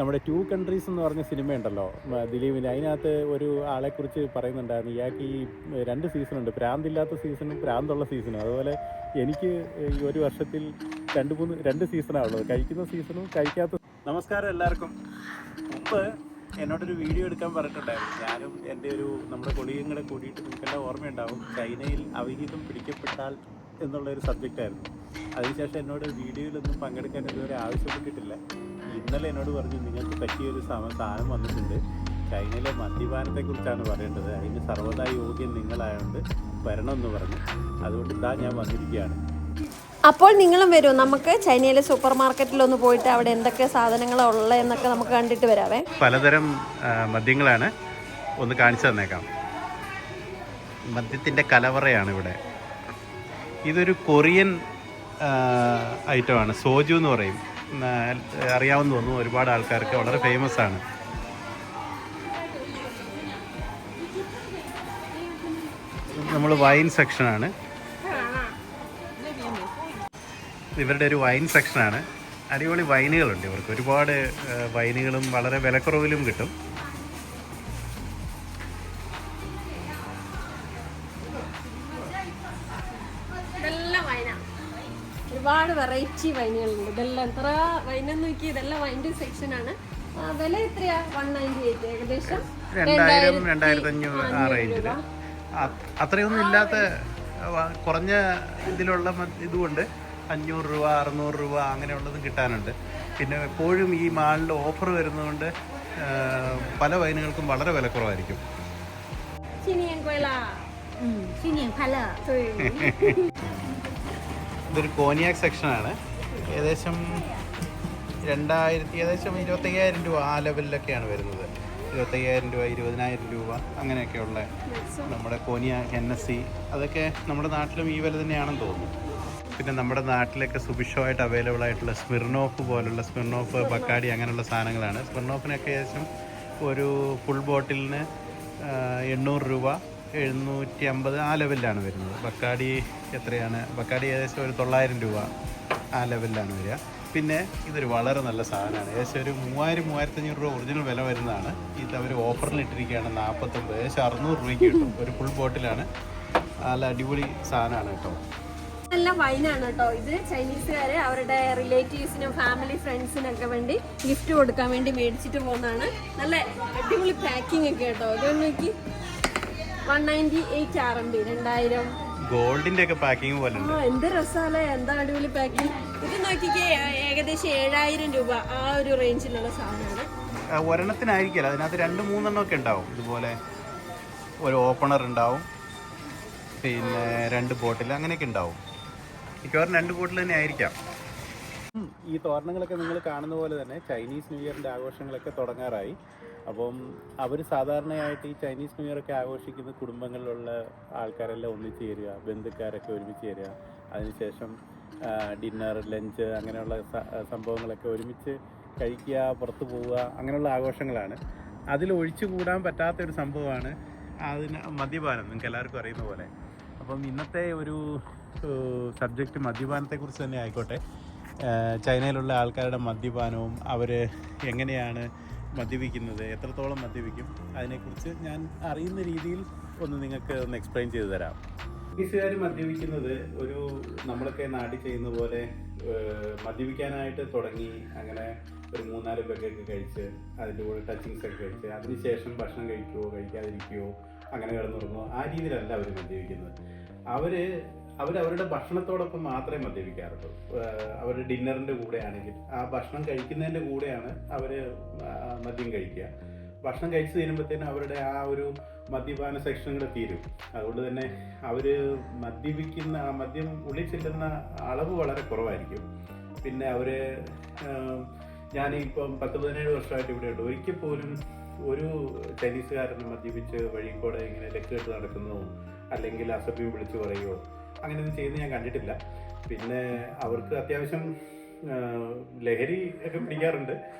നമ്മുടെ two countries എന്ന് പറഞ്ഞ സിനിമയുണ്ടല്ലോ ദിലീപിന്, അതിനകത്ത് ഒരു ആളെക്കുറിച്ച് പറയുന്നുണ്ടായിരുന്നു. ഇയാൾക്ക് ഈ 2 സീസണുണ്ട്, പ്രാന്തില്ലാത്ത സീസണും പ്രാന്തുള്ള സീസണും. അതുപോലെ എനിക്ക് ഈ ഒരു വർഷത്തിൽ 2 സീസണാണ് ഉള്ളത്, കഴിക്കുന്ന സീസണും കഴിക്കാത്ത. നമസ്കാരം എല്ലാവർക്കും. മുമ്പ് എന്നോടൊരു വീഡിയോ എടുക്കാൻ പറഞ്ഞിട്ടുണ്ടായിരുന്നു. ഞാനും എൻ്റെ നമ്മുടെ കൊളീഗും കൂടെ കൂടിയിട്ട് നിൽക്കേണ്ട ഓർമ്മയുണ്ടാവും, ചൈനയിൽ അവിഹിതം പിടിക്കപ്പെട്ടാൽ എന്നുള്ളൊരു സബ്ജക്റ്റായിരുന്നു. അതിനുശേഷം എന്നോട് വീഡിയോയിലൊന്നും പങ്കെടുക്കാൻ ഇതുവരെ ആവശ്യപ്പെട്ടിട്ടില്ല. ഇന്നലെ എന്നോട് പറഞ്ഞു, നിങ്ങൾക്ക് പറ്റിയൊരു സാധനം വന്നിട്ടുണ്ട്, ചൈനയിലെ മദ്യപാനത്തെക്കുറിച്ചാണ് പറയേണ്ടത്, അതിന് സർവ്വതാ യോഗ്യം നിങ്ങളായതുകൊണ്ട് വരണമെന്ന് പറഞ്ഞു. അതുകൊണ്ട് ഇതാ ഞാൻ വന്നിരിക്കുകയാണ്. അപ്പോൾ നിങ്ങളും വരൂ, നമുക്ക് ചൈനയിലെ സൂപ്പർ മാർക്കറ്റിലൊന്ന് പോയിട്ട് അവിടെ എന്തൊക്കെ സാധനങ്ങളാണ് ഉള്ളതെന്നൊക്കെ നമുക്ക് കണ്ടിട്ട് വരാവേ. പലതരം മദ്യങ്ങളാണ്, ഒന്ന് കാണിച്ചു തന്നേക്കാം. മദ്യത്തിൻ്റെ കലവറയാണ് ഇവിടെ. ഇതൊരു കൊറിയൻ ഐറ്റമാണ്, സോജു എന്ന് പറയും. അറിയാമെന്ന് തോന്നുന്നു, ഒരുപാട് ആൾക്കാർക്ക് വളരെ ഫേമസ് ആണ്. നമ്മൾ വൈൻ സെക്ഷനാണ്, ഇവരുടെ ഒരു വൈൻ സെക്ഷനാണ്. അടിപൊളി വൈനുകളുണ്ട് ഇവർക്ക്, ഒരുപാട് വൈനുകളും വളരെ വിലക്കുറവിലും കിട്ടും. ഒരുപാട് വെറൈറ്റി വൈനുകളുണ്ട്. ഇതെല്ലാം എത്ര വൈനെന്ന് നോക്കി, ഇതെല്ലാം വൈൻ്റെ സെക്ഷനാണ്. വില എത്രയാ? 198, ഏകദേശം 2000-2500 ആ റേഞ്ചിൽ. അത്രയൊന്നും ഇല്ലാത്ത കുറഞ്ഞ ഇതിലുള്ള ഇതുകൊണ്ട് 500 രൂപ 600 രൂപ അങ്ങനെയുള്ളതും കിട്ടാനുണ്ട്. പിന്നെ എപ്പോഴും ഈ മാളിൽ ഓഫർ വരുന്നതുകൊണ്ട് പല വൈനുകൾക്കും വളരെ വിലക്കുറവായിരിക്കും. ഇതൊരു കോനിയാക് സെക്ഷനാണ്. ഏകദേശം 25,000 രൂപ ആ ലെവലിലൊക്കെയാണ് വരുന്നത്. 25,000 രൂപ 20,000 രൂപ അങ്ങനെയൊക്കെയുള്ള നമ്മുടെ കോനിയാക്, NSC അതൊക്കെ നമ്മുടെ നാട്ടിലും ഈ വില തന്നെയാണെന്ന് തോന്നുന്നു. പിന്നെ നമ്മുടെ നാട്ടിലൊക്കെ സുഭിക്ഷമായിട്ട് അവൈലബിൾ ആയിട്ടുള്ള സ്മിർനോഫ് പോലുള്ള, സ്മിർനോഫ്, ബക്കാഡി അങ്ങനെയുള്ള സാധനങ്ങളാണ്. സ്മിർനോഫിനൊക്കെ ഏകദേശം ഒരു ഫുൾ ബോട്ടിലിന് 800 രൂപ 750 ആ ലെവലിലാണ് വരുന്നത്. ബക്കാഡി എത്രയാണ്? ബക്കാഡി ഏകദേശം ഒരു 900 രൂപ ആ ലെവലിലാണ് വരിക. പിന്നെ ഇതൊരു വളരെ നല്ല സാധനമാണ്, ഏകദേശം ഒരു 3000-3500 രൂപ ഒറിജിനൽ വില വരുന്നതാണ്. ഇത് അവർ ഓഫറിൽ ഇട്ടിരിക്കുകയാണ് 49, ഏകദേശം 600 രൂപയ്ക്ക് കിട്ടും. ഒരു ഫുൾ ബോട്ടിലാണ്. നല്ല അടിപൊളി സാധനമാണ് കേട്ടോ. നല്ല വൈനാണ് കേട്ടോ. ഇത് ചൈനീസുകാർ അവരുടെ റിലേറ്റീവ്സിനും ഫാമിലി ഫ്രണ്ട്സിനൊക്കെ വേണ്ടി ഗിഫ്റ്റ് കൊടുക്കാൻ വേണ്ടി മേടിച്ചിട്ട് പോകുന്നതാണ്. നല്ല അടിപൊളി പാക്കിംഗ് ഒക്കെ കേട്ടോ. ഇതൊന്ന് നോക്കി, 198 RMB, 2000. ഗോൾഡിന്റെ ഒക്കെ പാക്കിംഗ് പോലെ എന്ത് രസാലേ, എന്താ അടിപൊളി പാക്കിംഗ്. ഇത് നോക്കിക്കേ, ഏകദേശം 7000 രൂപ ആ ഒരു റേഞ്ചിലുള്ള സാധനമാണ്. ഒരെണ്ണത്തിനായിരിക്കില്ല, അതിനകത്ത് 2-3 ഒക്കെ ഉണ്ടാവും. ഇതുപോലെ ഒരു ഓപ്പണർ ഉണ്ടാവും, പിന്നെ 2 ബോട്ടിൽ അങ്ങനെയൊക്കെ ഉണ്ടാവും. മിക്കവാറും 2 ബോട്ടിൽ തന്നെ ആയിരിക്കാം. ഈ തോരണങ്ങളൊക്കെ നിങ്ങൾ കാണുന്ന പോലെ തന്നെ ചൈനീസ് ന്യൂ ഇയറിൻ്റെ ആഘോഷങ്ങളൊക്കെ തുടങ്ങാറായി. അപ്പം അവർ സാധാരണയായിട്ട് ഈ ചൈനീസ് ന്യൂ ഇയറൊക്കെ ആഘോഷിക്കുന്ന കുടുംബങ്ങളിലുള്ള ആൾക്കാരെല്ലാം ഒന്നിച്ച് ചേരുക, ബന്ധുക്കാരൊക്കെ ഒരുമിച്ച് ചേരുക, അതിനുശേഷം ഡിന്നർ, ലഞ്ച് അങ്ങനെയുള്ള സംഭവങ്ങളൊക്കെ ഒരുമിച്ച് കഴിക്കുക, പുറത്ത് പോവുക, അങ്ങനെയുള്ള ആഘോഷങ്ങളാണ്. അതിൽ ഒഴിച്ചു കൂടാൻ പറ്റാത്തൊരു സംഭവമാണ് മദ്യപാനം, നിങ്ങൾക്ക് എല്ലാവർക്കും അറിയുന്ന പോലെ. അപ്പം ഇന്നത്തെ ഒരു സബ്ജക്റ്റ് മദ്യപാനത്തെക്കുറിച്ച് തന്നെ ആയിക്കോട്ടെ. ചൈനയിലുള്ള ആൾക്കാരുടെ മദ്യപാനവും അവർ എങ്ങനെയാണ് മദ്യപിക്കുന്നത്, എത്രത്തോളം മദ്യപിക്കും, അതിനെക്കുറിച്ച് ഞാൻ അറിയുന്ന രീതിയിൽ നിങ്ങൾക്ക് ഒന്ന് എക്സ്പ്ലെയിൻ ചെയ്തു തരാം. ചൈനീസുകാർ മദ്യപിക്കുന്നത് നമ്മളൊക്കെ നാട്ടിൽ ചെയ്യുന്ന പോലെ മദ്യപിക്കാനായിട്ട് തുടങ്ങി, അങ്ങനെ ഒരു 3-4 പെഗ്ഗൊക്കെ കഴിച്ച് അതിൻ്റെ കൂടെ ടച്ചിങ്സ് ഒക്കെ കഴിച്ച് അതിനുശേഷം ഭക്ഷണം കഴിക്കുകയോ കഴിക്കാതിരിക്കുകയോ അങ്ങനെ കിടന്നുറങ്ങുമോ, ആ രീതിയിലല്ല അവർ മദ്യപിക്കുന്നത്. അവരുടെ ഭക്ഷണത്തോടൊപ്പം മാത്രമേ മദ്യപിക്കാറുള്ളൂ. അവർ ഡിന്നറിൻ്റെ കൂടെ ആണെങ്കിൽ ആ ഭക്ഷണം കഴിക്കുന്നതിൻ്റെ കൂടെയാണ് അവർ മദ്യം കഴിക്കുക. ഭക്ഷണം കഴിച്ച് തീരുമ്പോഴത്തേനും അവരുടെ ആ ഒരു മദ്യപാന സെക്ഷൻ കൂടെ തീരും. അതുകൊണ്ട് തന്നെ അവർ മദ്യപിക്കുന്ന ആ മദ്യം ഉള്ളിൽ ചെല്ലുന്ന അളവ് വളരെ കുറവായിരിക്കും. പിന്നെ ഞാനിപ്പം 10-17 വർഷമായിട്ട് ഇവിടെ ഉണ്ട്, ഒരിക്കൽ പോലും ഒരു ചൈനീസുകാരന് മദ്യപിച്ച് വഴി കൂടെ ഇങ്ങനെ ലക്കുകെട്ട് നടക്കുന്നതോ അല്ലെങ്കിൽ അസഭ്യം വിളിച്ചു പറയുകയോ അങ്ങനെയൊന്നും ചെയ്യുന്നത് ഞാൻ കണ്ടിട്ടില്ല. പിന്നെ അവർക്ക് അത്യാവശ്യം ലഹരി ഒക്കെ പിടിക്കാറുണ്ട്,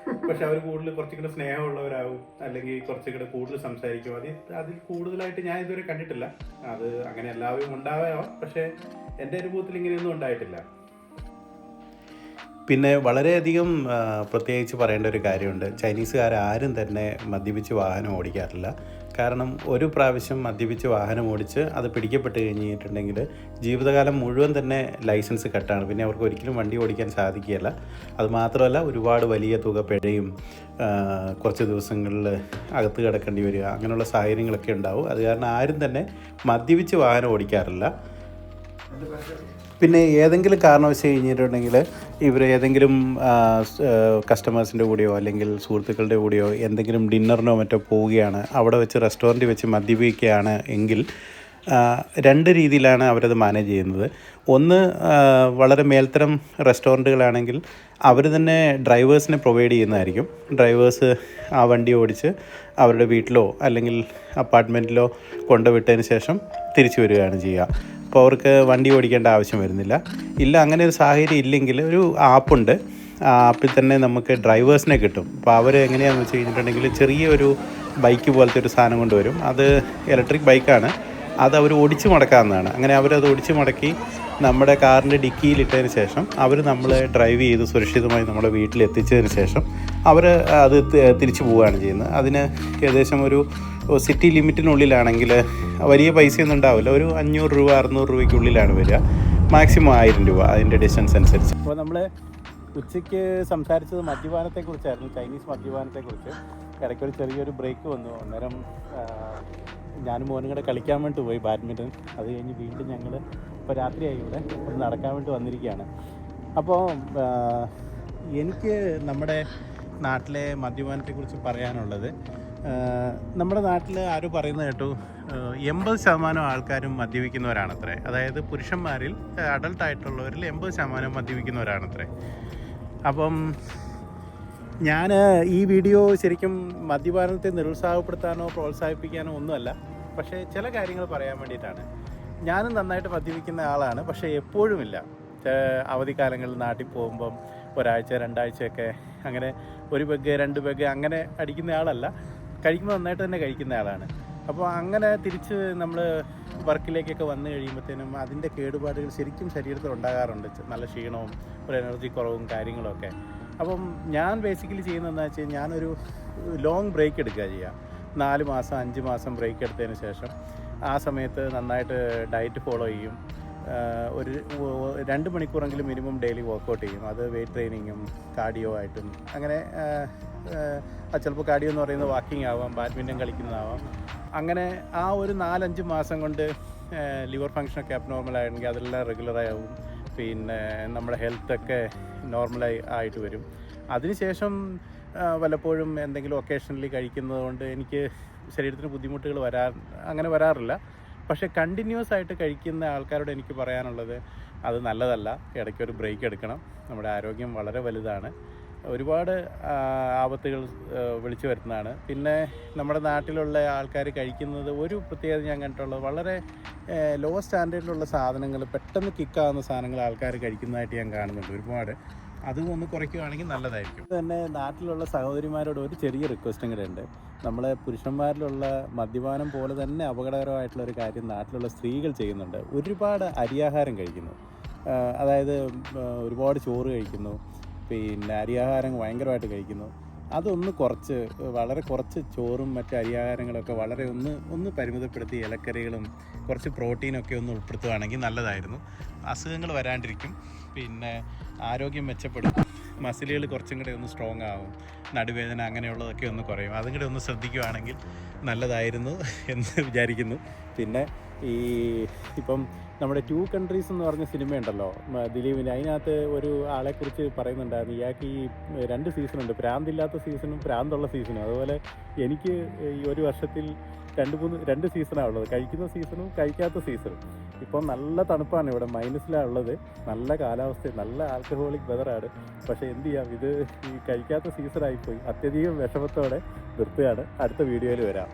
പക്ഷെ അവർ കുറച്ചുകൂടെ സ്നേഹമുള്ളവരാകും, അല്ലെങ്കിൽ കുറച്ചുകൂടെ കൂടുതൽ സംസാരിക്കും. അതിൽ കൂടുതലായിട്ട് ഞാൻ ഇതുവരെ കണ്ടിട്ടില്ല. അത് അങ്ങനെ എല്ലാവരും ഉണ്ടാവാം, പക്ഷെ എൻ്റെ അനുഭവത്തിൽ ഇങ്ങനെയൊന്നും ഉണ്ടായിട്ടില്ല. പിന്നെ വളരെയധികം പ്രത്യേകിച്ച് പറയേണ്ട ഒരു കാര്യമുണ്ട്. ചൈനീസുകാരും തന്നെ മദ്യപിച്ച് വാഹനം ഓടിക്കാറില്ല. കാരണം ഒരു പ്രാവശ്യം മദ്യപിച്ച് വാഹനം ഓടിച്ച് അത് പിടിക്കപ്പെട്ട് കഴിഞ്ഞിട്ടുണ്ടെങ്കിൽ ജീവിതകാലം മുഴുവൻ തന്നെ ലൈസൻസ് കട്ടാണ്. പിന്നെ അവർക്ക് ഒരിക്കലും വണ്ടി ഓടിക്കാൻ സാധിക്കുകയില്ല. അതുമാത്രമല്ല ഒരുപാട് വലിയ തുക പിഴയും കുറച്ച് ദിവസങ്ങളിൽ അകത്ത് കിടക്കേണ്ടി വരിക, അങ്ങനെയുള്ള സാഹചര്യങ്ങളൊക്കെ ഉണ്ടാവും. അത് കാരണം ആരും തന്നെ മദ്യപിച്ച് വാഹനം ഓടിക്കാറില്ല. പിന്നെ ഏതെങ്കിലും കാരണവശാൽ കഴിഞ്ഞിട്ടുണ്ടെങ്കിൽ ഇവർ ഏതെങ്കിലും കസ്റ്റമേഴ്സിൻ്റെ കൂടെയോ അല്ലെങ്കിൽ സുഹൃത്തുക്കളുടെ കൂടെയോ എന്തെങ്കിലും ഡിന്നറിനോ മറ്റോ പോവുകയാണ്, അവിടെ വെച്ച് റെസ്റ്റോറൻറ്റിൽ വെച്ച് മദ്യപിക്കുകയാണ് എങ്കിൽ രണ്ട് രീതിയിലാണ് അവരത് മാനേജ് ചെയ്യുന്നത്. ഒന്ന്, വളരെ മേൽത്തരം റെസ്റ്റോറൻറ്റുകളാണെങ്കിൽ അവർ തന്നെ ഡ്രൈവേഴ്സിനെ പ്രൊവൈഡ് ചെയ്യുന്നതായിരിക്കും. ഡ്രൈവേഴ്സ് ആ വണ്ടി ഓടിച്ച് അവരുടെ വീട്ടിലോ അല്ലെങ്കിൽ അപ്പാർട്ട്മെൻറ്റിലോ കൊണ്ടുവിട്ടതിന് ശേഷം തിരിച്ചു വരികയാണ് ചെയ്യുക. അപ്പോൾ അവർക്ക് വണ്ടി ഓടിക്കേണ്ട ആവശ്യം വരുന്നില്ല. ഇല്ല, അങ്ങനെ ഒരു സാഹചര്യം ഇല്ലെങ്കിൽ ഒരു ആപ്പുണ്ട്. ആ ആപ്പിൽ തന്നെ നമുക്ക് ഡ്രൈവേഴ്സിനെ കിട്ടും. അപ്പോൾ അവർ എങ്ങനെയാണെന്ന് വെച്ച് കഴിഞ്ഞിട്ടുണ്ടെങ്കിൽ ചെറിയൊരു ബൈക്ക് പോലത്തെ ഒരു സാധനം കൊണ്ടുവരും. അത് ഇലക്ട്രിക് ബൈക്കാണ്. അത് അവർ ഒടിച്ചു മടക്കാവുന്നതാണ്. അങ്ങനെ അവരത് ഒടിച്ചു മടക്കി നമ്മുടെ കാറിൻ്റെ ഡിക്കിയിലിട്ടതിന് ശേഷം അവർ നമ്മളെ ഡ്രൈവ് ചെയ്ത് സുരക്ഷിതമായി നമ്മുടെ വീട്ടിലെത്തിച്ചതിന് ശേഷം അവർ അത് തിരിച്ചു പോവുകയാണ് ചെയ്യുന്നത്. അതിന് ഏകദേശം ഒരു സിറ്റി ലിമിറ്റിനുള്ളിലാണെങ്കിൽ വലിയ പൈസയൊന്നും ഉണ്ടാവില്ല. ഒരു 500 രൂപ 600 രൂപയ്ക്കുള്ളിലാണ് വരിക. മാക്സിമം 1000 രൂപ അതിൻ്റെ ഡിസ്റ്റൻസ് അനുസരിച്ച്. അപ്പോൾ നമ്മൾ ഉച്ചയ്ക്ക് സംസാരിച്ചത് മദ്യപാനത്തെക്കുറിച്ചായിരുന്നു, ചൈനീസ് മദ്യപാനത്തെക്കുറിച്ച്. ഇടയ്ക്കൊരു ചെറിയൊരു ബ്രേക്ക് വന്നു. അന്നേരം ഞാനും മോനും കൂടെ കളിക്കാൻ വേണ്ടി പോയി ബാഡ്മിൻ്റൺ. അത് കഴിഞ്ഞ് വീണ്ടും ഞങ്ങൾ ഇപ്പോൾ രാത്രിയായി ഇവിടെ ഒന്ന് നടക്കാൻ വേണ്ടി വന്നിരിക്കുകയാണ്. അപ്പോൾ എനിക്ക് നമ്മുടെ നാട്ടിലെ മദ്യപാനത്തെക്കുറിച്ച് പറയാനുള്ളത്, നമ്മുടെ നാട്ടിൽ ആരും പറയുന്നത് കേട്ടു 80% ആൾക്കാരും മദ്യപിക്കുന്നവരാണത്രേ. അതായത് പുരുഷന്മാരിൽ അഡൾട്ടായിട്ടുള്ളവരിൽ 80% മദ്യപിക്കുന്നവരാണത്രേ. അപ്പം ഞാൻ ഈ വീഡിയോ ശരിക്കും മദ്യപാനത്തെ നിരുത്സാഹപ്പെടുത്താനോ പ്രോത്സാഹിപ്പിക്കാനോ ഒന്നുമല്ല, പക്ഷേ ചില കാര്യങ്ങൾ പറയാൻ വേണ്ടിയിട്ടാണ്. ഞാനും നന്നായിട്ട് മദ്യപിക്കുന്ന ആളാണ്, പക്ഷേ എപ്പോഴുമില്ല. അവധിക്കാലങ്ങളിൽ നാട്ടിൽ പോകുമ്പം ഒരാഴ്ച 2 ആഴ്ചയൊക്കെ അങ്ങനെ 1 പെഗ് 2 പെഗ് അങ്ങനെ അടിക്കുന്ന ആളല്ല. കഴിക്കുമ്പോൾ നന്നായിട്ട് തന്നെ കഴിക്കുന്ന ആളാണ്. അപ്പോൾ അങ്ങനെ തിരിച്ച് നമ്മൾ വർക്കിലേക്കൊക്കെ വന്നു കഴിയുമ്പോഴത്തേനും അതിൻ്റെ കേടുപാടുകൾ ശരിക്കും ശരീരത്തിൽ ഉണ്ടാകാറുണ്ട്. നല്ല ക്ഷീണവും ഒരു എനർജി കുറവും കാര്യങ്ങളൊക്കെ. അപ്പം ഞാൻ ബേസിക്കലി ചെയ്യുന്നതെന്ന് വെച്ചാൽ ഞാനൊരു ലോങ് ബ്രേക്ക് എടുക്കുക ചെയ്യുക. 4 മാസം 5 മാസം ബ്രേക്ക് എടുത്തതിന് ശേഷം ആ സമയത്ത് നന്നായിട്ട് ഡയറ്റ് ഫോളോ ചെയ്യും. ഒരു 2 മണിക്കൂറെങ്കിലും മിനിമം ഡെയിലി വർക്കൗട്ട് ചെയ്യും. അത് വെയ്റ്റ് ട്രെയിനിങ്ങും കാർഡിയോ ആയിട്ടും അങ്ങനെ. ചിലപ്പോൾ കാർഡിയോ എന്ന് പറയുന്നത് വാക്കിംഗ് ആവാം, ബാഡ്മിൻ്റൺ കളിക്കുന്നതാവാം. അങ്ങനെ ആ ഒരു 4-5 മാസം കൊണ്ട് ലിവർ ഫങ്ഷനൊക്കെ അബ്നോർമലായിരുന്നെങ്കിൽ അതെല്ലാം റെഗുലറാവും. പിന്നെ നമ്മുടെ ഹെൽത്തൊക്കെ നോർമലായി ആയിട്ട് വരും. അതിനുശേഷം വല്ലപ്പോഴും എന്തെങ്കിലും ഒക്കേഷണലി കഴിക്കുന്നത് കൊണ്ട് എനിക്ക് ശരീരത്തിന് ബുദ്ധിമുട്ടുകൾ അങ്ങനെ വരാറില്ല. പക്ഷേ കണ്ടിന്യൂസ് ആയിട്ട് കഴിക്കുന്ന ആൾക്കാരോട് എനിക്ക് പറയാനുള്ളത് അത് നല്ലതല്ല. ഇടയ്ക്കൊരു ബ്രേക്ക് എടുക്കണം. നമ്മുടെ ആരോഗ്യം വളരെ വലുതാണ്. ഒരുപാട് ആപത്തുകൾ വിളിച്ചു വരുന്നതാണ്. പിന്നെ നമ്മുടെ നാട്ടിലുള്ള ആൾക്കാർ കഴിക്കുന്നത് ഒരു പ്രത്യേകത ഞാൻ കണ്ടിട്ടുള്ളത്, വളരെ ലോ സ്റ്റാൻഡേർഡിലുള്ള സാധനങ്ങൾ, പെട്ടെന്ന് കിക്കാവുന്ന സാധനങ്ങൾ ആൾക്കാർ കഴിക്കുന്നതായിട്ട് ഞാൻ കാണുന്നുണ്ട് ഒരുപാട്. അതും ഒന്ന് കുറയ്ക്കുകയാണെങ്കിൽ നല്ലതായിരിക്കും. തന്നെ നാട്ടിലുള്ള സഹോദരിമാരോട് ഒരു ചെറിയ റിക്വസ്റ്റും കൂടെ ഉണ്ട്. നമ്മളെ പുരുഷന്മാരിലുള്ള മദ്യപാനം പോലെ തന്നെ അപകടകരമായിട്ടുള്ളൊരു കാര്യം നാട്ടിലുള്ള സ്ത്രീകൾ ചെയ്യുന്നുണ്ട്. ഒരുപാട് അരിയാഹാരം കഴിക്കുന്നു. അതായത് ഒരുപാട് ചോറ് കഴിക്കുന്നു, പിന്നെ അരിയാഹാരം ഭയങ്കരമായിട്ട് കഴിക്കുന്നു. അതൊന്ന് കുറച്ച്, വളരെ കുറച്ച് ചോറും മറ്റ് അരിയാഹാരങ്ങളൊക്കെ വളരെ ഒന്ന് പരിമിതപ്പെടുത്തി ഇലക്കറികളും കുറച്ച് പ്രോട്ടീനൊക്കെ ഒന്ന് ഉൾപ്പെടുത്തുകയാണെങ്കിൽ നല്ലതായിരുന്നു. അസുഖങ്ങൾ വരാണ്ടിരിക്കും, പിന്നെ ആരോഗ്യം മെച്ചപ്പെടും, മസിലുകൾ കുറച്ചും കൂടെ ഒന്ന് സ്ട്രോങ് ആവും, നടുവേദന അങ്ങനെയുള്ളതൊക്കെ ഒന്ന് കുറയും. അതും കൂടെ ഒന്ന് ശ്രദ്ധിക്കുകയാണെങ്കിൽ നല്ലതായിരുന്നു എന്ന് വിചാരിക്കുന്നു. പിന്നെ ഇപ്പം നമ്മുടെ 2 കൺട്രീസ് എന്ന് പറഞ്ഞ സിനിമയുണ്ടല്ലോ ദിലീപിൻ്റെ, അതിനകത്ത് ഒരു ആളെക്കുറിച്ച് പറയുന്നുണ്ടായിരുന്നു. ഇയാൾക്ക് ഈ 2 സീസണുണ്ട്, പ്രാന്തില്ലാത്ത സീസണും പ്രാന്തുള്ള സീസണും. അതുപോലെ എനിക്ക് ഈ ഒരു വർഷത്തിൽ 2 സീസണാണ് ഉള്ളത്, കഴിക്കുന്ന സീസണും കഴിക്കാത്ത സീസണും. ഇപ്പം നല്ല തണുപ്പാണ് ഇവിടെ, മൈനസിലാണ് ഉള്ളത്, നല്ല കാലാവസ്ഥ, നല്ല ആൽക്കഹോളിക് വെതറാണ്. പക്ഷേ എന്ത് ചെയ്യാം, ഇത് ഈ കഴിക്കാത്ത സീസണായിപ്പോയി. അത്യധികം വിഷമത്തോടെ നിർത്തുകയാണ്. അടുത്ത വീഡിയോയിൽ വരാം.